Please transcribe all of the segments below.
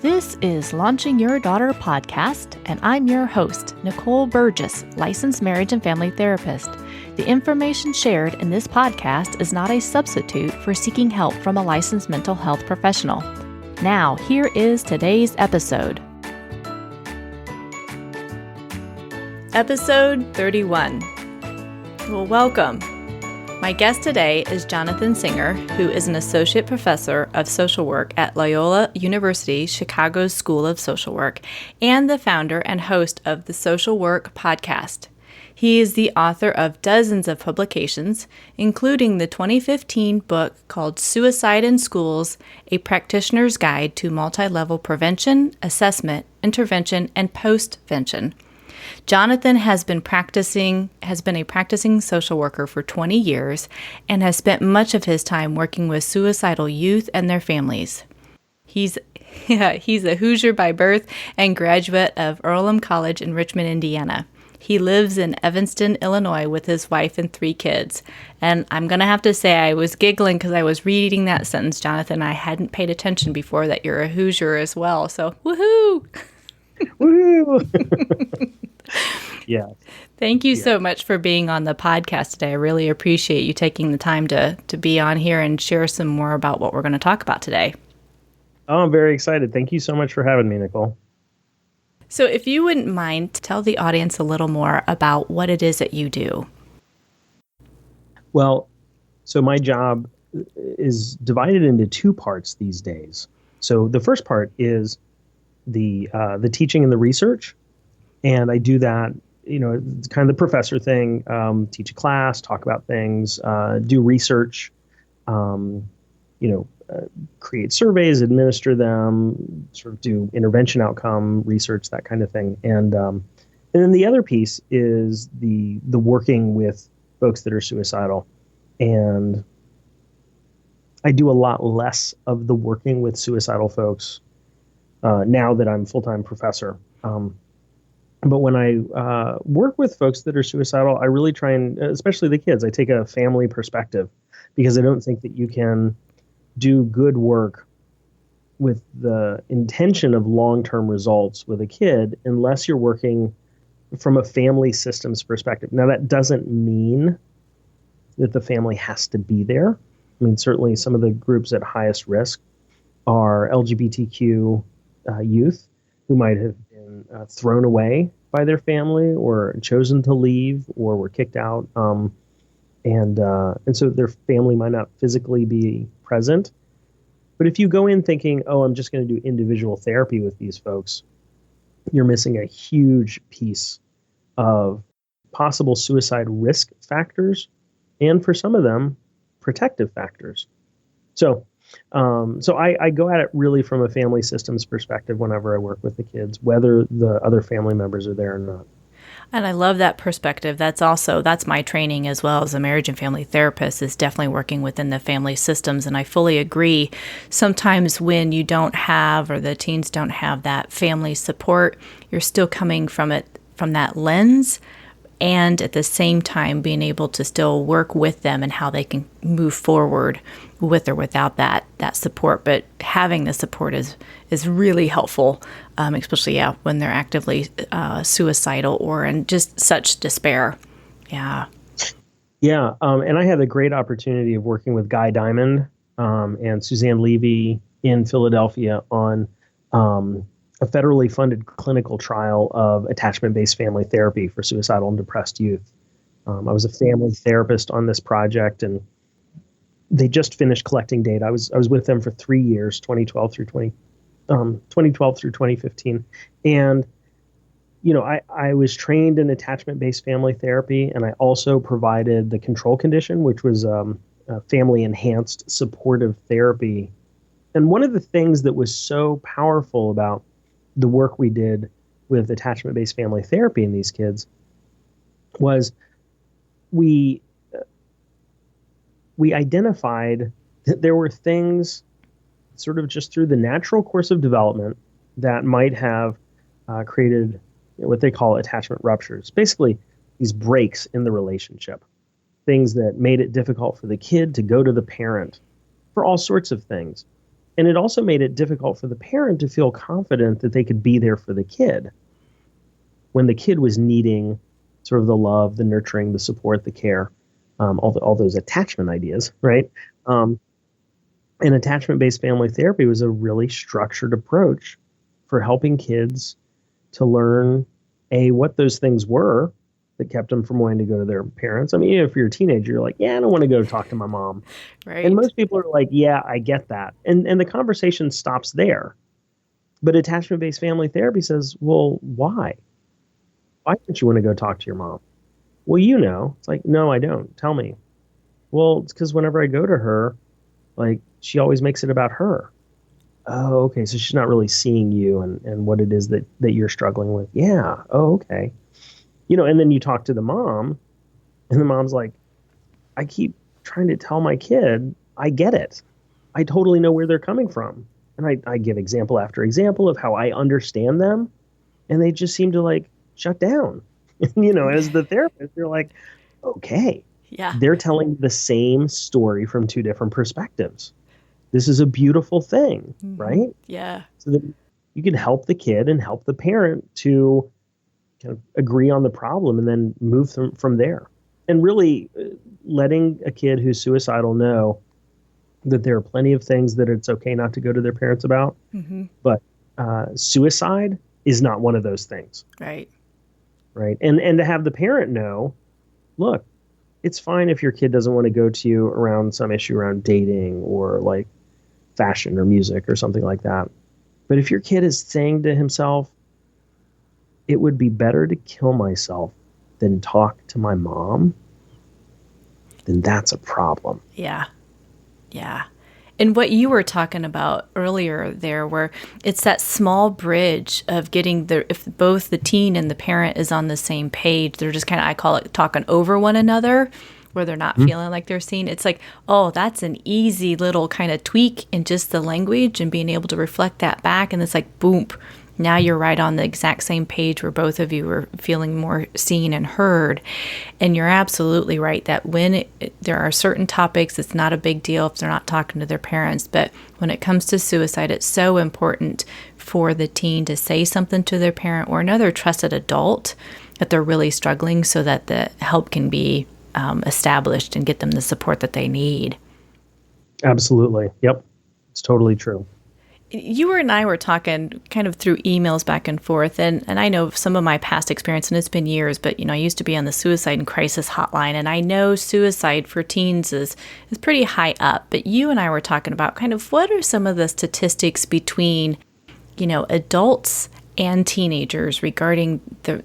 This is Launching Your Daughter podcast, and I'm your host, Nicole Burgess, licensed marriage and family therapist. The information shared in this podcast is not a substitute for seeking help from a licensed mental health professional. Now, here is today's episode. Episode 31. Well, welcome. My guest today is Jonathan Singer, who is an associate professor of social work at Loyola University Chicago School of Social Work and the founder and host of the Social Work podcast. He is the author of dozens of publications, including the 2015 book called Suicide in Schools, A Practitioner's Guide to Multi-Level Prevention, Assessment, Intervention, and Postvention. Jonathan has been a practicing social worker for 20 years and has spent much of his time working with suicidal youth and their families. He's a Hoosier by birth and graduate of Earlham College in Richmond, Indiana. He lives in Evanston, Illinois with his wife and 3 kids. And I'm going to have to say I was giggling because I was reading that sentence, Jonathan. I hadn't paid attention before that you're a Hoosier as well. So, woohoo! Woohoo! Yeah. Thank you so much for being on the podcast today. I really appreciate you taking the time to be on here and share some more about what we're going to talk about today. Oh, I'm very excited. Thank you so much for having me, Nicole. So if you wouldn't mind, tell the audience a little more about what it is that you do. Well, so my job is divided into 2 parts these days. So the first part is the teaching and the research. And I do that, it's kind of the professor thing, teach a class, talk about things, do research, create surveys, administer them, sort of do intervention outcome research, that kind of thing. And then the other piece is the working with folks that are suicidal. And I do a lot less of the working with suicidal folks now that I'm a full-time professor. But when I work with folks that are suicidal, I really try and, especially the kids, I take a family perspective because I don't think that you can do good work with the intention of long-term results with a kid unless you're working from a family systems perspective. Now, that doesn't mean that the family has to be there. I mean, certainly some of the groups at highest risk are LGBTQ youth who might have been thrown away by their family or chosen to leave or were kicked out. And so their family might not physically be present. But if you go in thinking, oh, I'm just going to do individual therapy with these folks, you're missing a huge piece of possible suicide risk factors, and for some of them, protective factors. So I go at it really from a family systems perspective whenever I work with the kids, whether the other family members are there or not. And I love that perspective. That's my training as well as a marriage and family therapist, is definitely working within the family systems. And I fully agree. Sometimes when you don't have, or the teens don't have that family support, you're still coming from that lens, and at the same time being able to still work with them and how they can move forward with or without that support. But having the support is really helpful, especially when they're actively suicidal or in just such despair. Yeah. Yeah, and I had the great opportunity of working with Guy Diamond and Suzanne Levy in Philadelphia on a federally funded clinical trial of attachment-based family therapy for suicidal and depressed youth. I was a family therapist on this project, and they just finished collecting data. I was with them for 3 years, 2012 through 2015. And, I was trained in attachment-based family therapy, and I also provided the control condition, which was family-enhanced supportive therapy. And one of the things that was so powerful about the work we did with attachment-based family therapy in these kids was we identified that there were things sort of just through the natural course of development that might have created what they call attachment ruptures. Basically, these breaks in the relationship, things that made it difficult for the kid to go to the parent for all sorts of things. And it also made it difficult for the parent to feel confident that they could be there for the kid when the kid was needing sort of the love, the nurturing, the support, the care, all those attachment ideas, right? And attachment-based family therapy was a really structured approach for helping kids to learn, what those things were that kept them from wanting to go to their parents. I mean, if you're a teenager, you're like, yeah, I don't want to go talk to my mom. Right. And most people are like, yeah, I get that. And the conversation stops there. But attachment-based family therapy says, well, why? Why don't you want to go talk to your mom? Well, it's like, no, I don't. Tell me. Well, it's because whenever I go to her, like, she always makes it about her. Oh, okay. So she's not really seeing you and what it is that you're struggling with. Yeah. Oh, okay. And then you talk to the mom, and the mom's like, I keep trying to tell my kid, I get it. I totally know where they're coming from. And I give example after example of how I understand them. And they just seem to like shut down. As the therapist, you're like, okay, Yeah. they're telling the same story from two different perspectives. This is a beautiful thing, right? Yeah. So that you can help the kid and help the parent to kind of agree on the problem and then move from there. And really letting a kid who's suicidal know that there are plenty of things that it's okay not to go to their parents about. But suicide is not one of those things. Right. Right. And to have the parent know, look, it's fine if your kid doesn't want to go to you around some issue around dating or like fashion or music or something like that. But if your kid is saying to himself, it would be better to kill myself than talk to my mom, then that's a problem. Yeah. Yeah. And what you were talking about earlier there, where it's that small bridge of getting if both the teen and the parent is on the same page, they're just kind of, I call it talking over one another, where they're not feeling like they're seen. It's like, oh, that's an easy little kind of tweak in just the language and being able to reflect that back. And it's like, boom, now you're right on the exact same page where both of you are feeling more seen and heard. And you're absolutely right that when there are certain topics, it's not a big deal if they're not talking to their parents. But when it comes to suicide, it's so important for the teen to say something to their parent or another trusted adult that they're really struggling, so that the help can be established and get them the support that they need. Absolutely. Yep. It's totally true. You and I were talking kind of through emails back and forth, and I know some of my past experience, and it's been years, but I used to be on the suicide and crisis hotline, and I know suicide for teens is pretty high up. But you and I were talking about kind of what are some of the statistics between, adults and teenagers regarding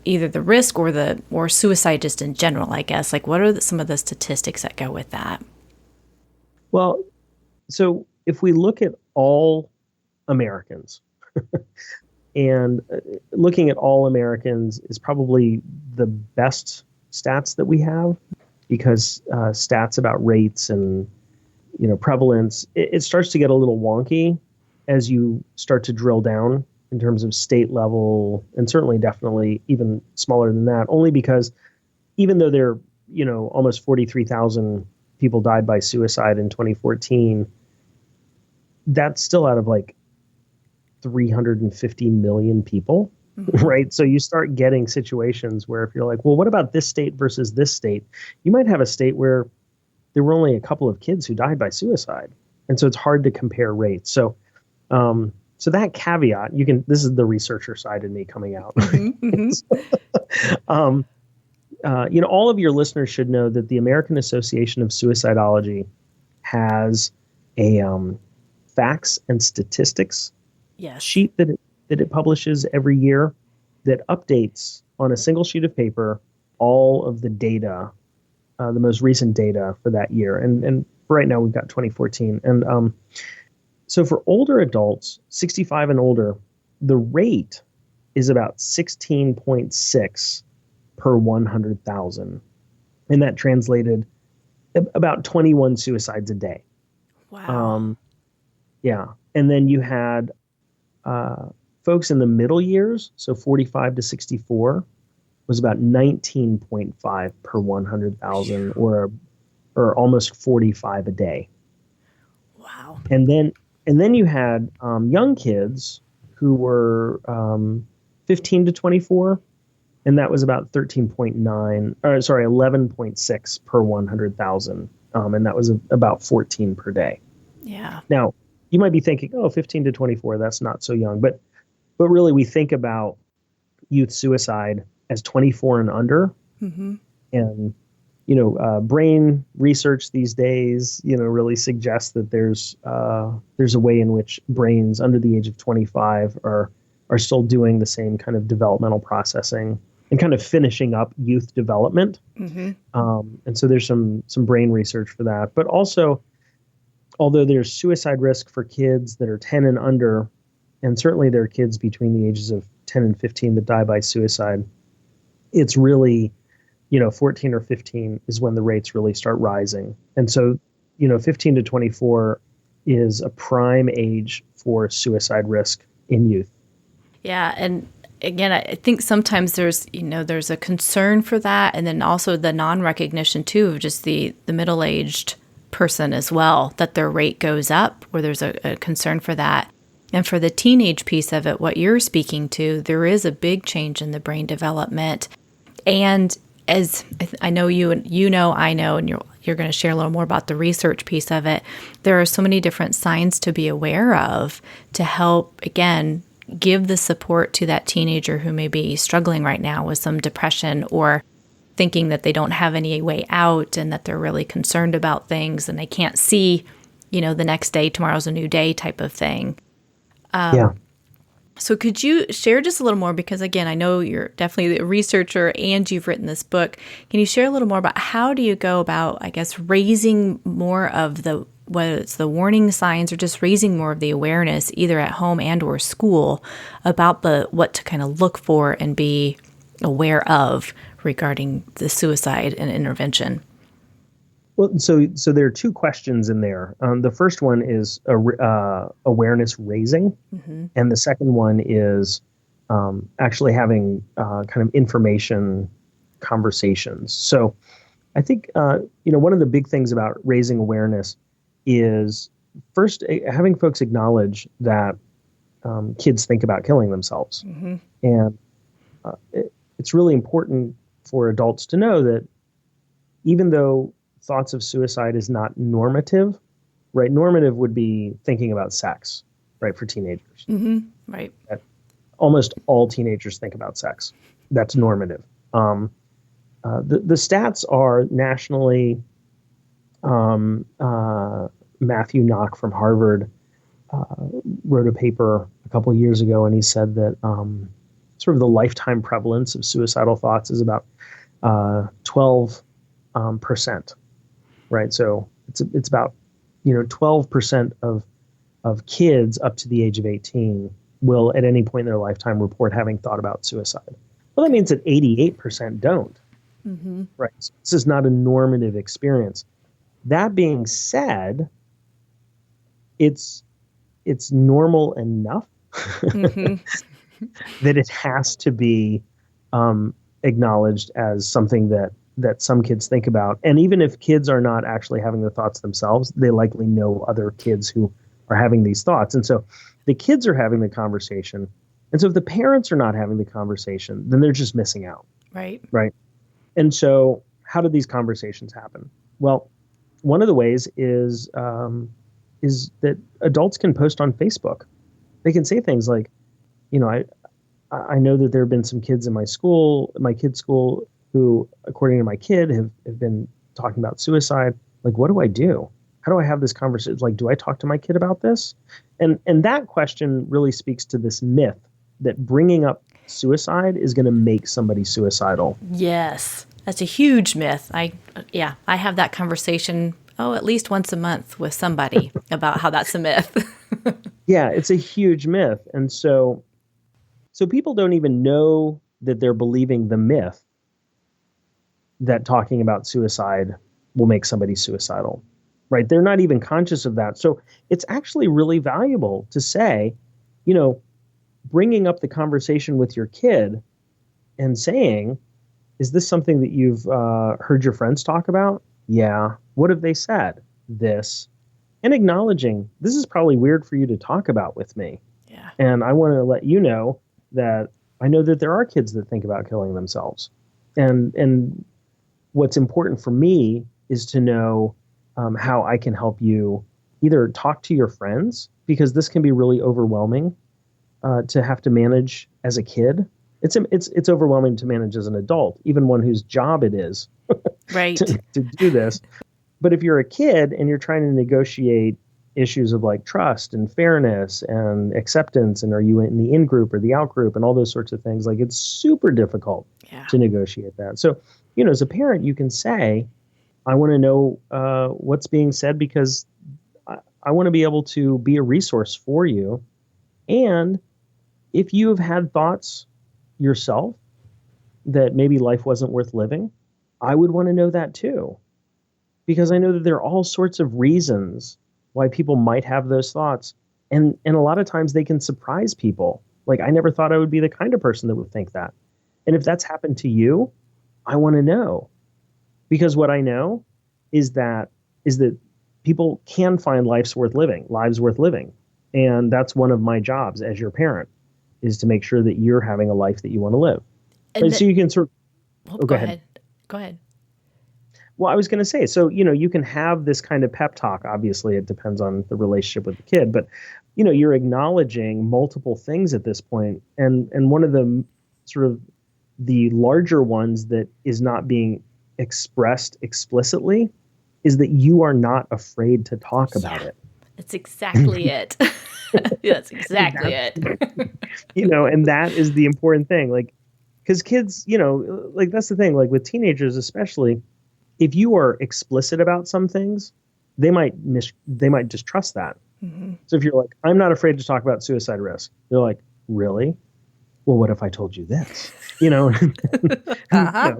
either the risk or suicide just in general, I guess. Like, what are some of the statistics that go with that? Well, so if we look at all Americans, and looking at all Americans is probably the best stats that we have, because stats about rates and prevalence, it starts to get a little wonky as you start to drill down in terms of state level, and certainly definitely even smaller than that, only because even though there almost 43,000 people died by suicide in 2014, that's still out of like 350 million people, right? So you start getting situations where if you're like, well, what about this state versus this state? You might have a state where there were only a couple of kids who died by suicide. And so it's hard to compare rates. So so that caveat, this is the researcher side in me coming out. All of your listeners should know that the American Association of Suicidology has a facts and statistics sheet that it publishes every year that updates on a single sheet of paper all of the data, the most recent data for that year. And right now we've got 2014. And so for older adults, 65 and older, the rate is about 16.6 per 100,000. And that translated about 21 suicides a day. Wow. Yeah. And then you had folks in the middle years, so 45 to 64, was about 19.5 per 100,000, or almost 45 a day. Wow. And And then you had young kids who were 15 to 24, and that was about 13.9, or sorry, 11.6 per 100,000. And that was about 14 per day. Yeah. Now, you might be thinking, oh, 15 to 24, that's not so young. But really, we think about youth suicide as 24 and under. Mm-hmm. And, brain research these days, really suggests that there's a way in which brains under the age of 25 are still doing the same kind of developmental processing and kind of finishing up youth development. Mm-hmm. And so there's some brain research for that. But also, although there's suicide risk for kids that are 10 and under, and certainly there are kids between the ages of 10 and 15 that die by suicide, it's really, 14 or 15 is when the rates really start rising. And so, 15 to 24 is a prime age for suicide risk in youth. Yeah. And again, I think sometimes there's a concern for that. And then also the non-recognition too of just the middle-aged person as well, that their rate goes up, or there's a concern for that. And for the teenage piece of it, what you're speaking to, there is a big change in the brain development. And as I know I know, and you're going to share a little more about the research piece of it, there are so many different signs to be aware of to help, again, give the support to that teenager who may be struggling right now with some depression or thinking that they don't have any way out and that they're really concerned about things and they can't see, the next day, tomorrow's a new day type of thing. Yeah. So could you share just a little more, because again, I know you're definitely a researcher and you've written this book. Can you share a little more about how do you go about, I guess, raising more of whether it's the warning signs or just raising more of the awareness either at home and or school about what to kind of look for and be aware of regarding the suicide and intervention? Well, so there are two questions in there. The first one is awareness raising, Mm-hmm. and the second one is actually having kind of information conversations. So I think one of the big things about raising awareness is first having folks acknowledge that kids think about killing themselves, Mm-hmm. and it's really important for adults to know that even though thoughts of suicide is not normative, right? Normative would be thinking about sex, right, for teenagers. Mm-hmm. Right. Almost all teenagers think about sex. That's normative. The stats are nationally. Matthew Knock from Harvard wrote a paper a couple of years ago, and he said that sort of the lifetime prevalence of suicidal thoughts is about 12%. Right, so it's about 12% of kids up to the age of 18 will at any point in their lifetime report having thought about suicide. Well, that means that 88% don't. Mm-hmm. Right, so this is not a normative experience. That being said, it's normal enough Mm-hmm. that it has to be acknowledged as something that some kids think about. And even if kids are not actually having the thoughts themselves, they likely know other kids who are having these thoughts. And so the kids are having the conversation. And so if the parents are not having the conversation, then they're just missing out. Right. Right. And so how do these conversations happen? Well, one of the ways is that adults can post on Facebook. They can say things like, I know that there have been some kids in my kid's school, who, according to my kid, have been talking about suicide. Like, what do I do? How do I have this conversation? Like, do I talk to my kid about this? And that question really speaks to this myth that bringing up suicide is going to make somebody suicidal. Yes, that's a huge myth. I have that conversation, at least once a month with somebody about how that's a myth. Yeah, it's a huge myth. And so people don't even know that they're believing the myth that talking about suicide will make somebody suicidal, right? They're not even conscious of that. So it's actually really valuable to say, bringing up the conversation with your kid and saying, is this something that you've heard your friends talk about? Yeah. What have they said? This. and acknowledging this is probably weird for you to talk about with me. Yeah. And I want to let you know that I know that there are kids that think about killing themselves. And what's important for me is to know how I can help you either talk to your friends, because this can be really overwhelming to have to manage as a kid. It's overwhelming to manage as an adult, even one whose job it is Right. to do this. But if you're a kid and you're trying to negotiate issues of like trust and fairness and acceptance, and are you in the in group or the out group and all those sorts of things, like it's super difficult to negotiate that. So, as a parent, you can say, I want to know what's being said, because I want to be able to be a resource for you. And if you have had thoughts yourself that maybe life wasn't worth living, I would want to know that too. Because I know that there are all sorts of reasons why people might have those thoughts. And a lot of times they can surprise people. Like, I never thought I would be the kind of person that would think that. And if that's happened to you, I want to know. Because what I know is that people can find lives worth living. And that's one of my jobs as your parent, is to make sure that you're having a life that you want to live. And so you can sort of... Go ahead. Go ahead. Well, I was going to say, so, you can have this kind of pep talk. Obviously, it depends on the relationship with the kid, but, you're acknowledging multiple things at this point. And one of the sort of the larger ones that is not being expressed explicitly is that you are not afraid to talk about it. That's exactly it. That's exactly it. And that is the important thing. Like, because kids, like, that's the thing, like with teenagers, especially, if you are explicit about some things, they might distrust that. Mm-hmm. So if you're like, I'm not afraid to talk about suicide risk, they're like, really? Well, what if I told you this? Uh-huh.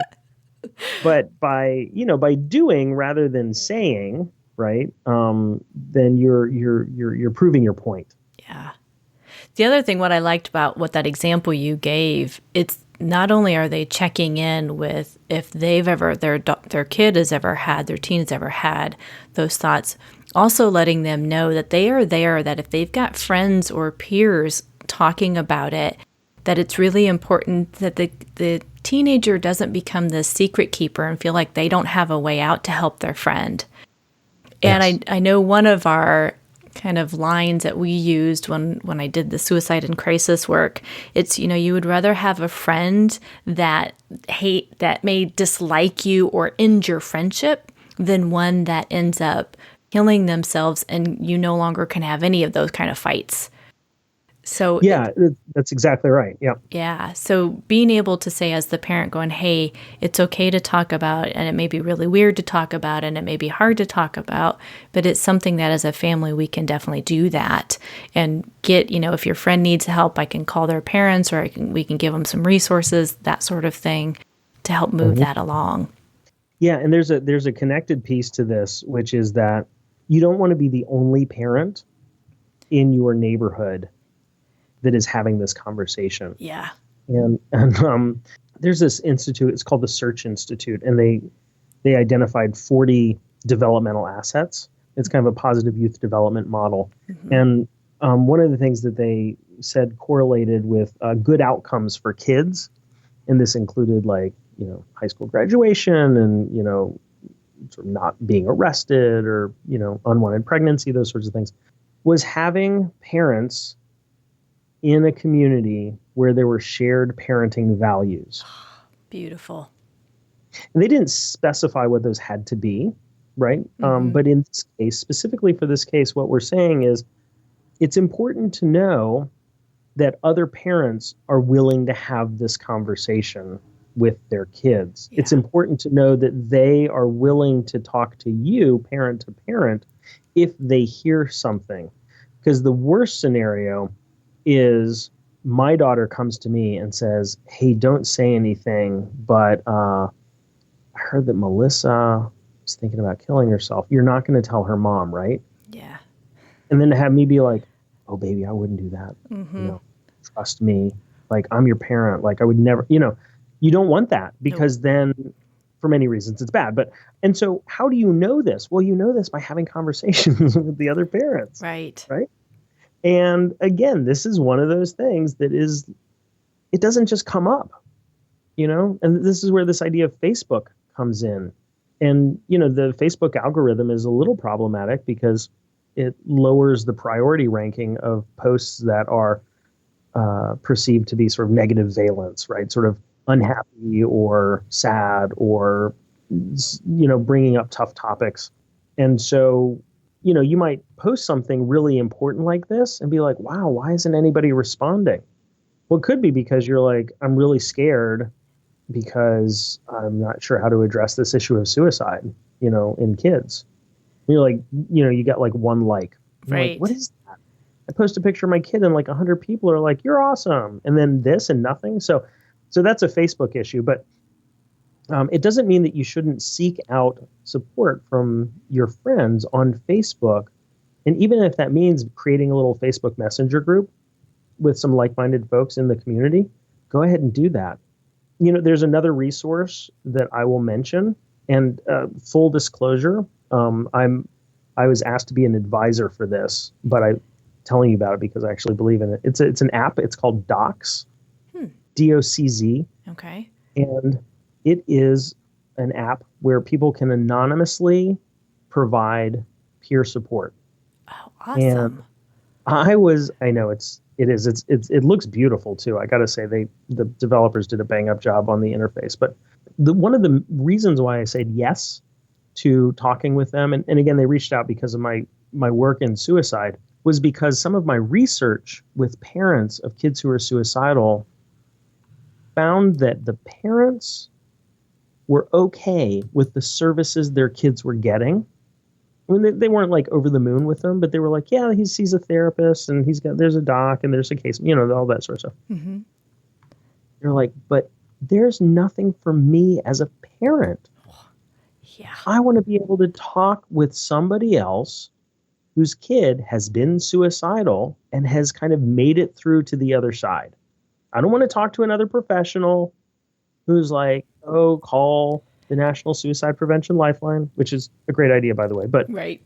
But by doing rather than saying, right? Then you're proving your point. Yeah. The other thing, what I liked about what that example you gave, it's not only are they checking in with if they've ever, their kid has ever had, their teen has ever had those thoughts, also letting them know that they are there, that if they've got friends or peers talking about it, that it's really important that the teenager doesn't become the secret keeper and feel like they don't have a way out to help their friend. Yes. And I know one of our kind of lines that we used when I did the suicide and crisis work, it's, you would rather have a friend that may dislike you or end your friendship than one that ends up killing themselves and you no longer can have any of those kind of fights. So yeah, that's exactly right. Yeah. Yeah. So being able to say as the parent going, hey, it's okay to talk about, and it may be really weird to talk about, and it may be hard to talk about, but it's something that as a family, we can definitely do that and get, if your friend needs help, I can call their parents, or we can give them some resources, that sort of thing, to help move that along. Yeah. And there's a connected piece to this, which is that you don't want to be the only parent in your neighborhood that is having this conversation. Yeah. And there's this institute, it's called the Search Institute, and they identified 40 developmental assets. It's kind of a positive youth development model. Mm-hmm. And one of the things that they said correlated with good outcomes for kids, and this included like, high school graduation and, sort of not being arrested or, unwanted pregnancy, those sorts of things, was having parents in a community where there were shared parenting values. Beautiful. And they didn't specify what those had to be, right? Mm-hmm. But in this case, specifically for this case, what we're saying is it's important to know that other parents are willing to have this conversation with their kids. Yeah. It's important to know that they are willing to talk to you, parent to parent, if they hear something. Because the worst scenario is my daughter comes to me and says, hey, don't say anything, but I heard that Melissa was thinking about killing herself. You're not going to tell her mom, right? Yeah. And then to have me be like, oh, baby, I wouldn't do that. Mm-hmm. Trust me. Like, I'm your parent. Like, I would never, you don't want that, because then for many reasons it's bad. And so how do you know this? Well, you know this by having conversations with the other parents. Right. Right. And again, this is one of those things it doesn't just come up, and this is where this idea of Facebook comes in. And, the Facebook algorithm is a little problematic because it lowers the priority ranking of posts that are perceived to be sort of negative valence, right? Sort of unhappy or sad or, bringing up tough topics. And so, you might post something really important like this and be like, wow, why isn't anybody responding? Well, it could be because you're like, I'm really scared because I'm not sure how to address this issue of suicide, in kids. And you're like, you got like one like. Right. Like, what is that? I post a picture of my kid and like 100 people are like, you're awesome. And then this and nothing. So that's a Facebook issue. But it doesn't mean that you shouldn't seek out support from your friends on Facebook. And even if that means creating a little Facebook Messenger group with some like-minded folks in the community, go ahead and do that. There's another resource that I will mention, and full disclosure, I was asked to be an advisor for this, but I'm telling you about it because I actually believe in it. It's an app. It's called Docs, DOCZ. Okay. And it is an app where people can anonymously provide peer support. Oh, awesome. And I know it looks beautiful too. I got to say the developers did a bang up job on the interface, but one of the reasons why I said yes to talking with them, and again, they reached out because of my work in suicide, was because some of my research with parents of kids who are suicidal found that the parents were okay with the services their kids were getting. I mean, they weren't like over the moon with them, but they were like, yeah, he sees a therapist and there's a doc and there's a case, all that sort of stuff. Mm-hmm. They're like, but there's nothing for me as a parent. Yeah. I want to be able to talk with somebody else whose kid has been suicidal and has kind of made it through to the other side. I don't want to talk to another professional who's like, oh, call the National Suicide Prevention Lifeline, which is a great idea, by the way. But, right.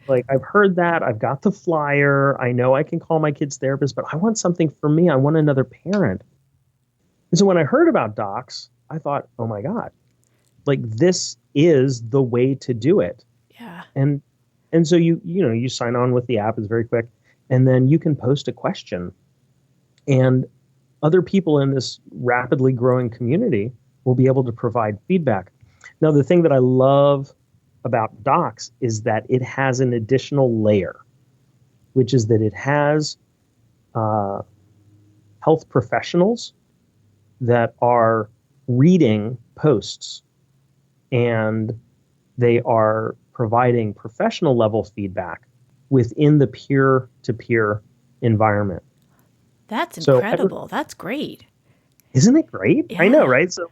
Like I've heard that. I've got the flyer. I know I can call my kid's therapist, but I want something for me. I want another parent. And so when I heard about Docs, I thought, oh, my God, like this is the way to do it. Yeah. And so you sign on with the app. It's very quick. And then you can post a question. And other people in this rapidly growing community will be able to provide feedback. Now, the thing that I love about Docs is that it has an additional layer, which is that it has health professionals that are reading posts and they are providing professional level feedback within the peer-to-peer environment. That's incredible. That's great. Isn't it great? Yeah. I know, right? So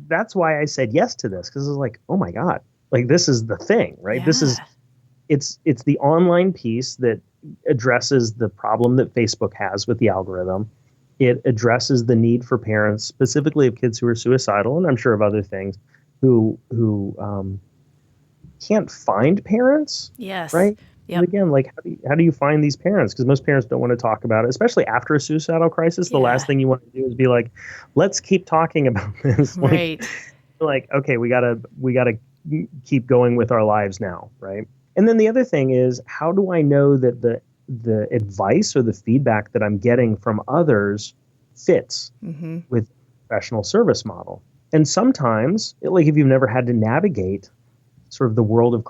that's why I said yes to this, because it's like, oh my God, like this is the thing, right? Yeah. This is, it's the online piece that addresses the problem that Facebook has with the algorithm. It addresses the need for parents, specifically of kids who are suicidal, and I'm sure of other things, who can't find parents. Yes. Right. Yep. And again, like how do you find these parents? Because most parents don't want to talk about it, especially after a suicidal crisis. The last thing you want to do is be like, let's keep talking about this. Right. Like, okay, we gotta keep going with our lives now, right? And then the other thing is, how do I know that the advice or the feedback that I'm getting from others fits with professional service model? And sometimes, like if you've never had to navigate sort of the world of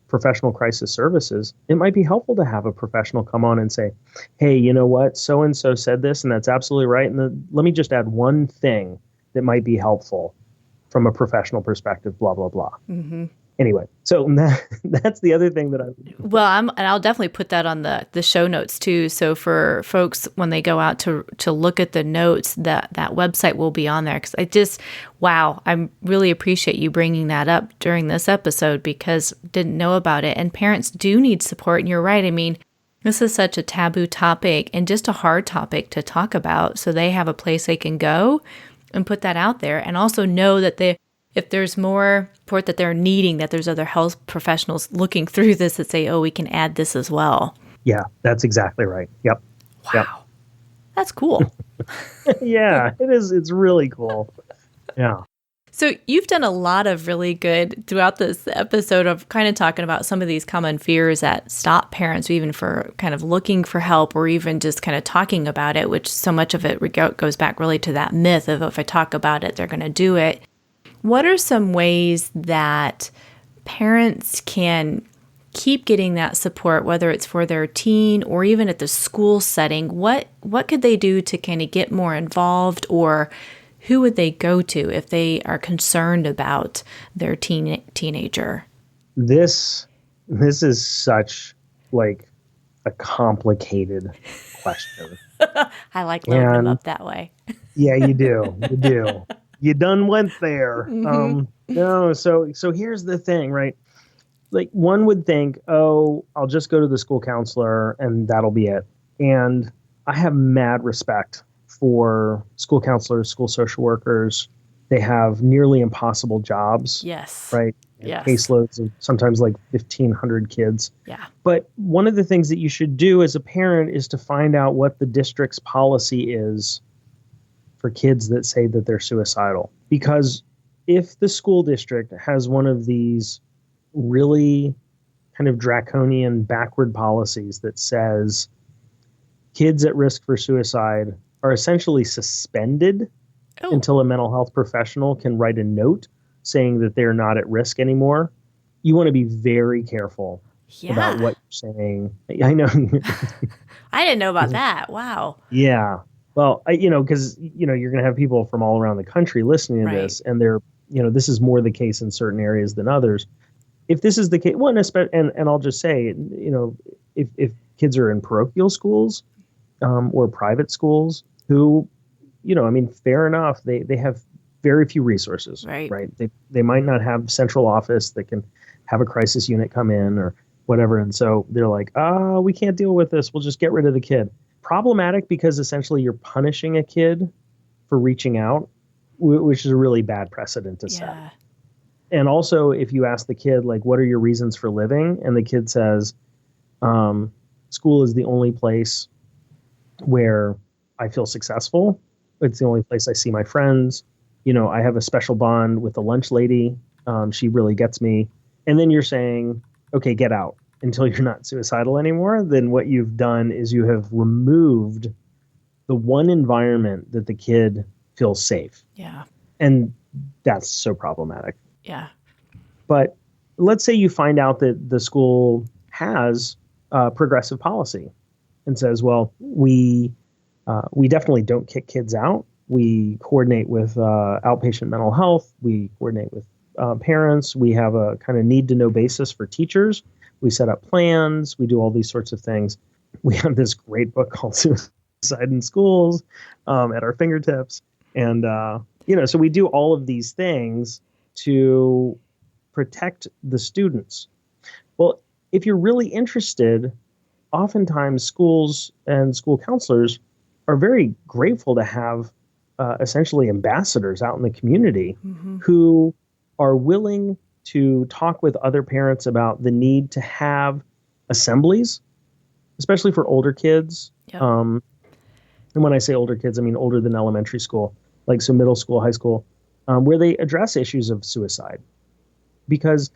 professional crisis services, it might be helpful to have a professional come on and say, hey, you know what, so-and-so said this, and that's absolutely right. And let me just add one thing that might be helpful from a professional perspective, blah, blah, blah. Mm-hmm. Anyway, so that's the other thing that and I'll definitely put that on the show notes too. So for folks, when they go out to look at the notes, that website will be on there. Because I really appreciate you bringing that up during this episode, because didn't know about it. And parents do need support. And you're right. I mean, this is such a taboo topic and just a hard topic to talk about. So they have a place they can go and put that out there, and also know that if there's more support that they're needing, that there's other health professionals looking through this that say, oh, we can add this as well. Yeah, that's exactly right. Yep. Wow. Yep. That's cool. Yeah, it is. It's really cool. Yeah. So you've done a lot of really good throughout this episode of kind of talking about some of these common fears that stop parents even for kind of looking for help or even just kind of talking about it, which so much of it goes back really to that myth of if I talk about it, they're going to do it. What are some ways that parents can keep getting that support, whether it's for their teen or even at the school setting? What could they do to kind of get more involved, or who would they go to if they are concerned about their teenager? This is such like a complicated question. I like loading them up that way. Yeah, you do. You do. You done went there. Mm-hmm. No, so here's the thing, right? Like one would think, oh, I'll just go to the school counselor and that'll be it. And I have mad respect for school counselors, school social workers. They have nearly impossible jobs. Yes. Right? Yes. Caseloads of sometimes like 1,500 kids. Yeah. But one of the things that you should do as a parent is to find out what the district's policy is for kids that say that they're suicidal. Because if the school district has one of these really kind of draconian backward policies that says kids at risk for suicide are essentially suspended until a mental health professional can write a note saying that they're not at risk anymore, you want to be very careful about what you're saying. I know. I didn't know about that. Wow. Yeah. Well, because, you're going to have people from all around the country listening to this, and they're, this is more the case in certain areas than others. If this is the case, and I'll just say, if kids are in parochial schools or private schools who, fair enough, they have very few resources, right? They might not have central office that can have a crisis unit come in or whatever. And so they're like, we can't deal with this. We'll just get rid of the kid. Problematic because essentially you're punishing a kid for reaching out, which is a really bad precedent to set. And also, if you ask the kid, like, what are your reasons for living? And the kid says, school is the only place where I feel successful. It's the only place I see my friends. I have a special bond with the lunch lady. She really gets me. And then you're saying, okay, get out until you're not suicidal anymore. Then what you've done is you have removed the one environment that the kid feels safe. Yeah. And that's so problematic. Yeah. But let's say you find out that the school has progressive policy and says, well, we definitely don't kick kids out. We coordinate with outpatient mental health. We coordinate with parents. We have a kind of need to know basis for teachers. We set up plans. We do all these sorts of things. We have this great book called Suicide in Schools at our fingertips. And, so we do all of these things to protect the students. Well, if you're really interested, oftentimes schools and school counselors are very grateful to have essentially ambassadors out in the community who are willing to talk with other parents about the need to have assemblies, especially for older kids. Yep. And when I say older kids, I mean older than elementary school, like so middle school, high school, where they address issues of suicide. Because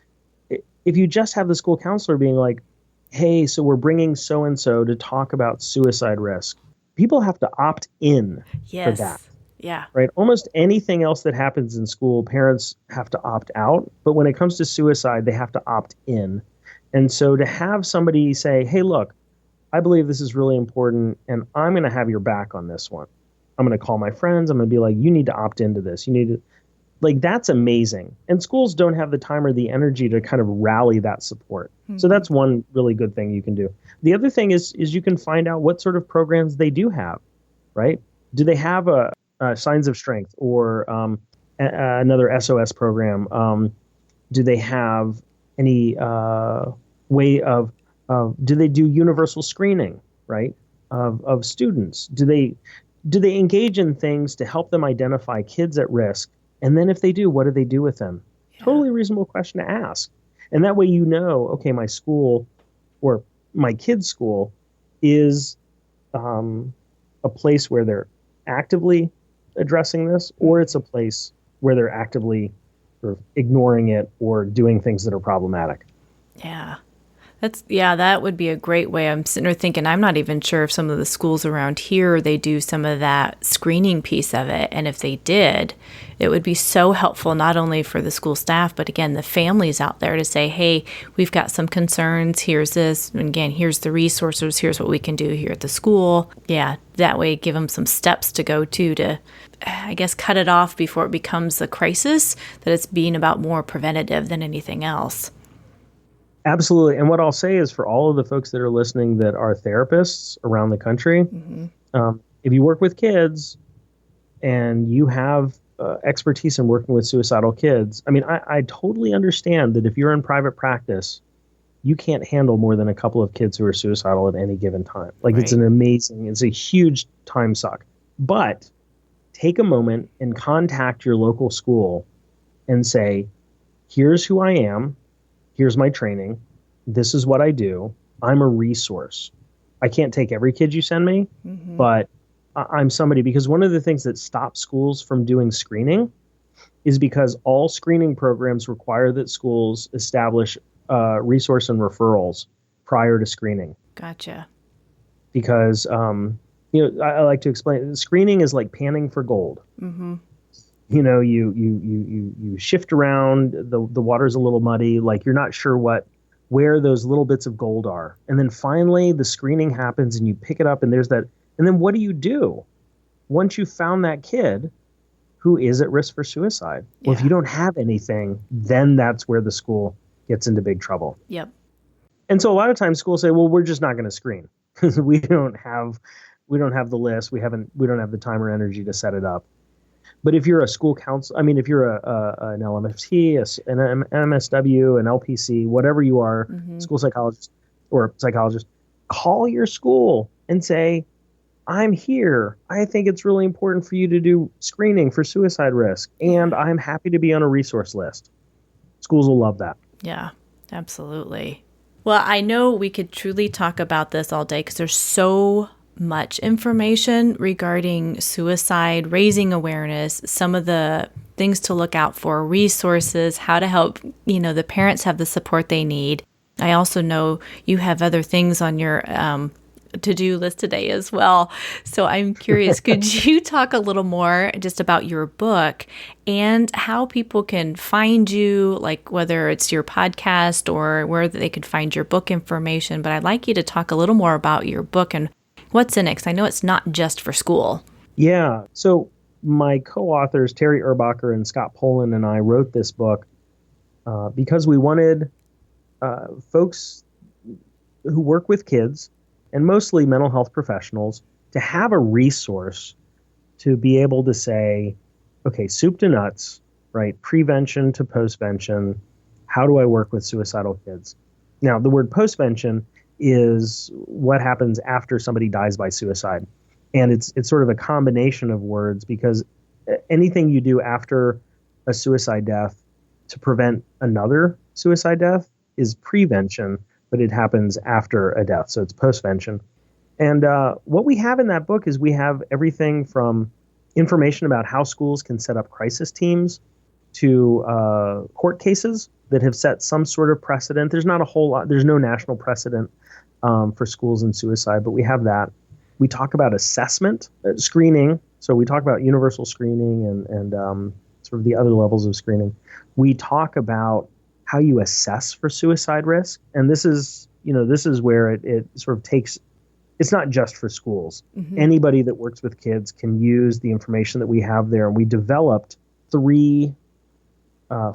if you just have the school counselor being like, hey, so we're bringing so-and-so to talk about suicide risk, people have to opt in for that. Yeah. Right. Almost anything else that happens in school, parents have to opt out. But when it comes to suicide, they have to opt in. And so to have somebody say, hey, look, I believe this is really important and I'm going to have your back on this one. I'm going to call my friends. I'm going to be like, you need to opt into this. You need to, like, that's amazing. And schools don't have the time or the energy to kind of rally that support. So that's one really good thing you can do. The other thing is you can find out what sort of programs they do have, right? Do they have a Signs of Strength or another SOS program? Do they have any way of, do they do universal screening, right, of students? Do they engage in things to help them identify kids at risk And then if they do, what do they do with them? Yeah. Totally reasonable question to ask. And that way, okay, my school or my kid's school is a place where they're actively addressing this, or it's a place where they're actively sort of ignoring it or doing things that are problematic. Yeah. That would be a great way. I'm sitting there thinking, I'm not even sure if some of the schools around here, they do some of that screening piece of it. And if they did, it would be so helpful, not only for the school staff, but again, the families out there to say, hey, we've got some concerns. Here's this. And again, here's the resources. Here's what we can do here at the school. Yeah. That way, give them some steps to go to, I guess, cut it off before it becomes a crisis, that it's being about more preventative than anything else. Absolutely. And what I'll say is for all of the folks that are listening that are therapists around the country, if you work with kids and you have expertise in working with suicidal kids, I mean, I totally understand that if you're in private practice, you can't handle more than a couple of kids who are suicidal at any given time. Like, Right. it's a huge time suck. But take a moment and contact your local school and say, here's who I am. Here's my training. This is what I do. I'm a resource. I can't take every kid you send me, but I'm somebody, because one of the things that stops schools from doing screening is because all screening programs require that schools establish resource and referrals prior to screening. Gotcha. Because, I like to explain, screening is like panning for gold. You shift around, the water's a little muddy, like you're not sure where those little bits of gold are. And then finally the screening happens and you pick it up and there's that. And then what do you do once you found that kid who is at risk for suicide? Well, if you don't have anything, then that's where the school gets into big trouble. Yep. And so a lot of times schools say, well, we're just not going to screen because we don't have the list. We don't have the time or energy to set it up. But if you're a school council, I mean, if you're an LMFT, an MSW, an LPC, whatever you are, school psychologist or psychologist, call your school and say, I'm here. I think it's really important for you to do screening for suicide risk, and I'm happy to be on a resource list. Schools will love that. Yeah, absolutely. Well, I know we could truly talk about this all day because there's so much information regarding suicide, raising awareness, some of the things to look out for, resources, how to help, the parents have the support they need. I also know you have other things on your to-do list today as well. So I'm curious, could you talk a little more just about your book and how people can find you, like whether it's your podcast or where they could find your book information? But I'd like you to talk a little more about your book and what's in it, because I know it's not just for school. Yeah. So my co-authors, Terry Erbacher and Scott Poland, and I wrote this book because we wanted folks who work with kids, and mostly mental health professionals, to have a resource to be able to say, okay, soup to nuts, right? Prevention to postvention. How do I work with suicidal kids? Now, the word postvention is what happens after somebody dies by suicide. And it's sort of a combination of words, because anything you do after a suicide death to prevent another suicide death is prevention, but it happens after a death. So it's postvention. And what we have in that book is we have everything from information about how schools can set up crisis teams to court cases that have set some sort of precedent. There's not a whole lot. There's no national precedent for schools and suicide, but we have that. We talk about assessment, screening. So we talk about universal screening and sort of the other levels of screening. We talk about how you assess for suicide risk. And this is where it sort of takes, it's not just for schools. Anybody that works with kids can use the information that we have there. And we developed 3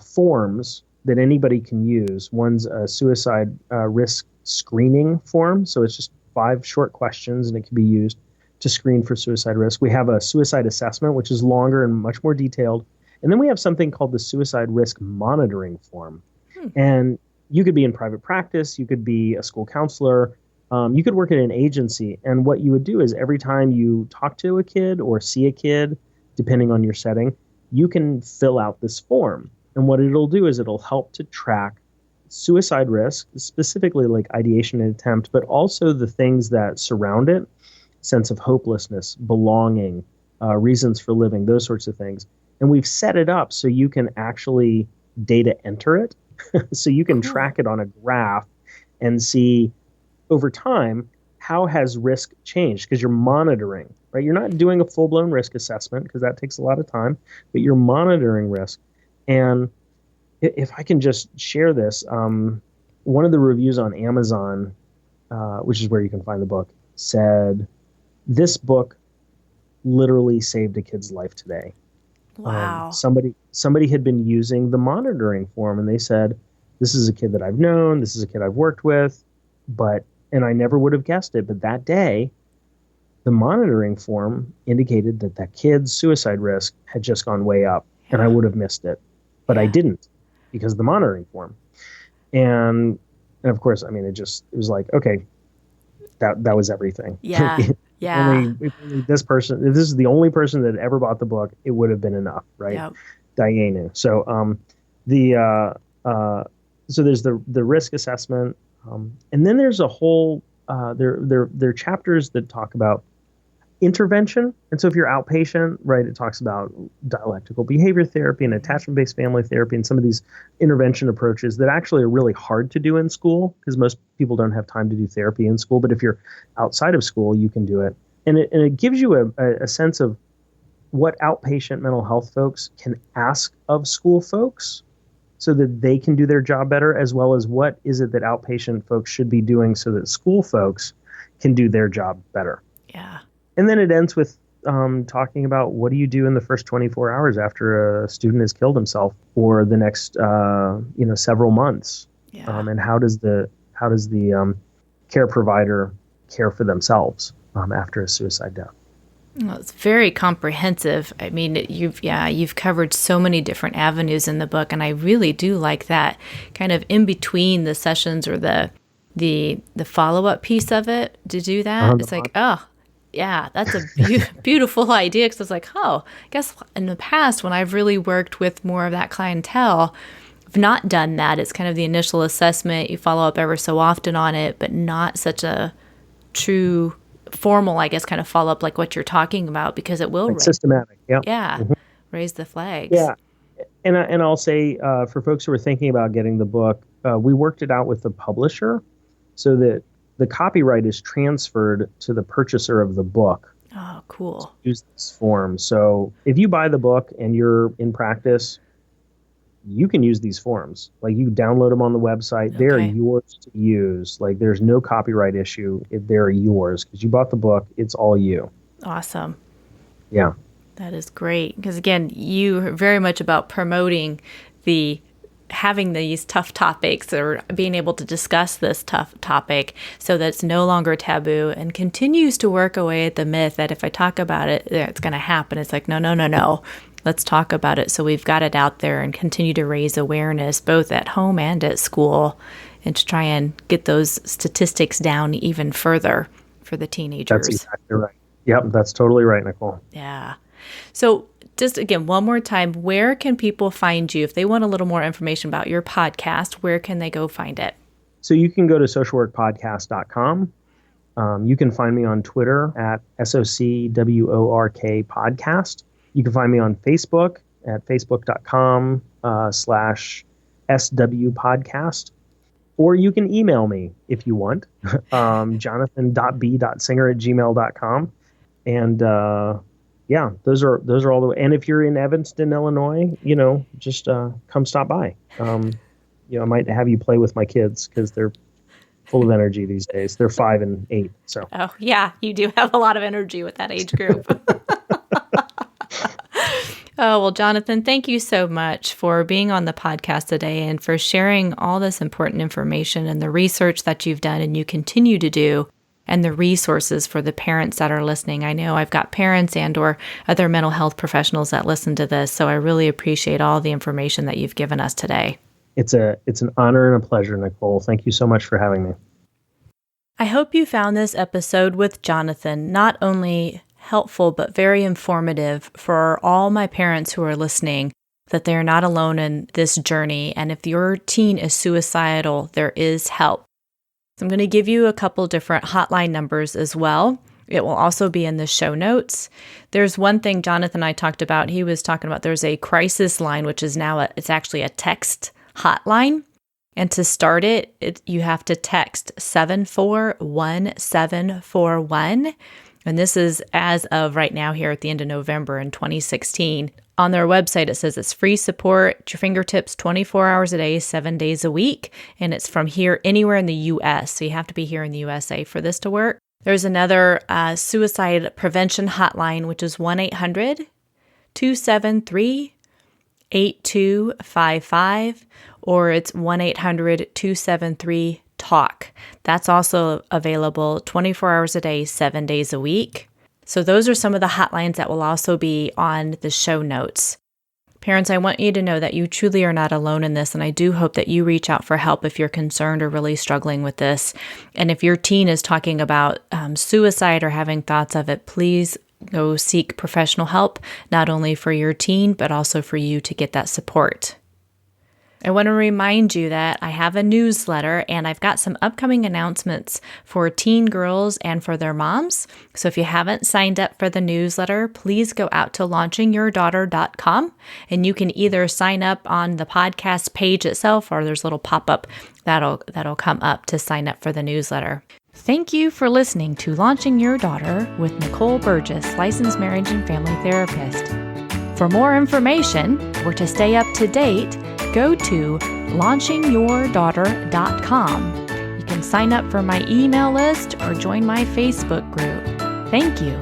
forms that anybody can use. One's a suicide risk screening form. So it's just 5 short questions, and it can be used to screen for suicide risk. We have a suicide assessment, which is longer and much more detailed. And then we have something called the suicide risk monitoring form. And you could be in private practice, you could be a school counselor, you could work at an agency. And what you would do is every time you talk to a kid or see a kid, depending on your setting, you can fill out this form. And what it'll do is it'll help to track suicide risk, specifically like ideation and attempt, but also the things that surround it, sense of hopelessness, belonging, reasons for living, those sorts of things. And we've set it up so you can actually data enter it. So you can track it on a graph and see over time, how has risk changed? Because you're monitoring, right? You're not doing a full-blown risk assessment because that takes a lot of time, but you're monitoring risk. And if I can just share this, one of the reviews on Amazon, which is where you can find the book, said, this book literally saved a kid's life today. Wow. Somebody had been using the monitoring form, and they said, this is a kid that I've known, this is a kid I've worked with, and I never would have guessed it, but that day, the monitoring form indicated that that kid's suicide risk had just gone way up, and I would have missed it. But I didn't, because of the monitoring form. And of course, I mean, it was like, okay, that was everything. Yeah. Yeah. If this is the only person that ever bought the book, it would have been enough, right? Yep. Diana. So so there's the risk assessment, and then there's a whole there are chapters that talk about intervention. And so if you're outpatient, right, it talks about dialectical behavior therapy and attachment-based family therapy and some of these intervention approaches that actually are really hard to do in school because most people don't have time to do therapy in school. But if you're outside of school, you can do it. And it gives you a sense of what outpatient mental health folks can ask of school folks so that they can do their job better, as well as what is it that outpatient folks should be doing so that school folks can do their job better. Yeah. And then it ends with talking about what do you do in the first 24 hours after a student has killed himself, or the next several months, and how does the care provider care for themselves after a suicide death. Well, it's very comprehensive. I mean, you've covered so many different avenues in the book, and I really do like that kind of in between the sessions or the follow-up piece of it to do that. It's like, oh, yeah, that's a beautiful idea, because I was like, oh, I guess in the past when I've really worked with more of that clientele, I've not done that. It's kind of the initial assessment. You follow up ever so often on it, but not such a true formal, I guess, kind of follow up like what you're talking about, because it will systematic. Yeah. Raise the flags. Yeah. And I'll say for folks who are thinking about getting the book, we worked it out with the publisher so that the copyright is transferred to the purchaser of the book. Oh, cool. To use this form. So if you buy the book and you're in practice, you can use these forms. Like, you download them on the website. Okay. They're yours to use. Like, there's no copyright issue. They're yours because you bought the book. It's all you. Awesome. Yeah. That is great. Because again, you are very much about promoting having these tough topics, or being able to discuss this tough topic so that it's no longer taboo, and continues to work away at the myth that if I talk about it, it's going to happen. It's like, no. Let's talk about it so we've got it out there, and continue to raise awareness both at home and at school, and to try and get those statistics down even further for the teenagers. That's exactly right. Yep, that's totally right, Nicole. Yeah. So just again, one more time, where can people find you? If they want a little more information about your podcast, where can they go find it? So you can go to socialworkpodcast.com. You can find me on Twitter at SOCWORK podcast. You can find me on Facebook at facebook.com/SW podcast. Or you can email me if you want, jonathan.b.singer@gmail.com. And yeah, those are all the way. And if you're in Evanston, Illinois, just come stop by. I might have you play with my kids because they're full of energy these days. They're 5 and 8. So. Oh yeah, you do have a lot of energy with that age group. Oh, well, Jonathan, thank you so much for being on the podcast today and for sharing all this important information and the research that you've done and you continue to do, and the resources for the parents that are listening. I know I've got parents and or other mental health professionals that listen to this, so I really appreciate all the information that you've given us today. It's an honor and a pleasure, Nicole. Thank you so much for having me. I hope you found this episode with Jonathan not only helpful but very informative for all my parents who are listening, that they're not alone in this journey. And if your teen is suicidal, there is help. So I'm going to give you a couple different hotline numbers as well. It will also be in the show notes. There's one thing Jonathan and I talked about. He was talking about there's a crisis line, which is now it's actually a text hotline. And to start it, you have to text 741741. And this is as of right now here at the end of November in 2016. On their website, it says it's free support at your fingertips 24 hours a day, 7 days a week. And it's from here anywhere in the U.S. So you have to be here in the USA for this to work. There's another suicide prevention hotline, which is 1-800-273-8255, or it's 1-800-273-TALK. That's also available 24 hours a day, 7 days a week. So those are some of the hotlines that will also be on the show notes. Parents, I want you to know that you truly are not alone in this, and I do hope that you reach out for help if you're concerned or really struggling with this. And if your teen is talking about suicide or having thoughts of it, please go seek professional help, not only for your teen, but also for you to get that support. I want to remind you that I have a newsletter and I've got some upcoming announcements for teen girls and for their moms. So if you haven't signed up for the newsletter, please go out to launchingyourdaughter.com and you can either sign up on the podcast page itself, or there's a little pop-up that'll come up to sign up for the newsletter. Thank you for listening to Launching Your Daughter with Nicole Burgess, licensed marriage and family therapist. For more information or to stay up to date, go to launchingyourdaughter.com. You can sign up for my email list or join my Facebook group. Thank you.